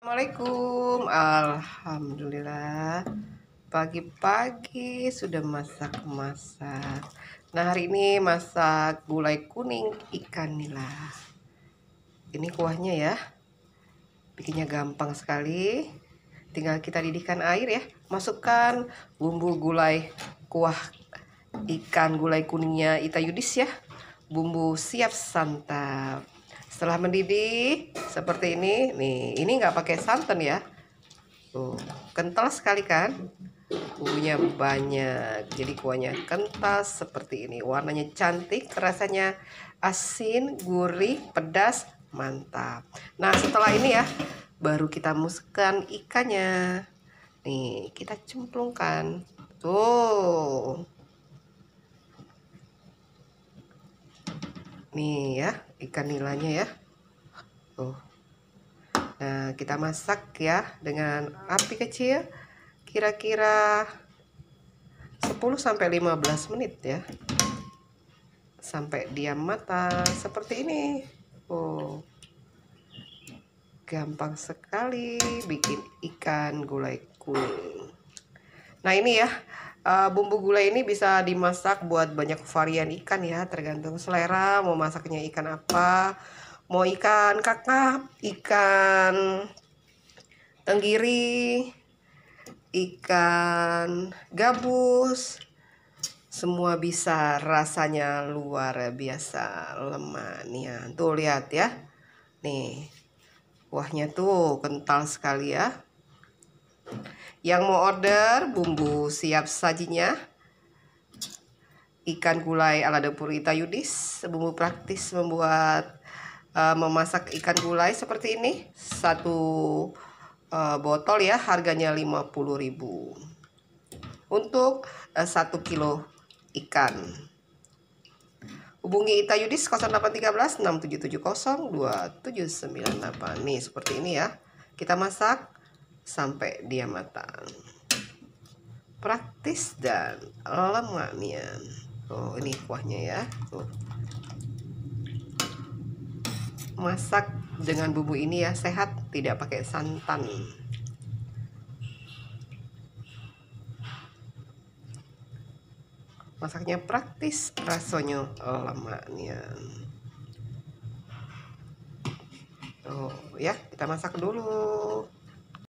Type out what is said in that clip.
Assalamualaikum. Alhamdulillah. Pagi-pagi sudah masak. Nah, hari ini masak gulai kuning ikan nila. Ini kuahnya ya. Bikinnya gampang sekali. Tinggal kita didihkan air ya. Masukkan bumbu gulai kuah ikan gulai kuningnya Ita Yudis ya. Bumbu siap santap. Setelah mendidih seperti ini, nih, ini nggak pakai santan ya. Tuh, kental sekali kan? Bumbunya banyak, jadi kuahnya kental seperti ini. Warnanya cantik, rasanya asin, gurih, pedas, mantap. Nah, setelah ini ya, baru kita masukkan ikannya. Nih, kita cemplungkan. Tuh. Nih ya, ikan nilanya ya. Tuh. Nah, kita masak ya dengan api kecil kira-kira 10-15 menit ya. Sampai dia matang seperti ini. Oh. Gampang sekali bikin ikan gulai kuning. Nah, ini ya. Bumbu gulai ini bisa dimasak buat banyak varian ikan ya, tergantung selera mau masaknya ikan apa. Mau ikan kakap, ikan tenggiri, ikan gabus, semua bisa, rasanya luar biasa lemak nih ya. Tuh lihat ya, nih kuahnya tuh kental sekali ya. Yang mau order bumbu siap sajinya ikan gulai ala dapur Ita Yudis, bumbu praktis membuat memasak ikan gulai seperti ini. Satu botol ya, harganya 50.000 untuk 1 kilo ikan. Hubungi Ita Yudis 0813 6770 2798. Nih seperti ini ya. Kita masak sampai dia matang. Praktis dan lemaknya. Oh, ini kuahnya ya. Tuh. Masak dengan bumbu ini ya, sehat, tidak pakai santan. Masaknya praktis, rasanya lemaknya. Oh ya, kita masak dulu.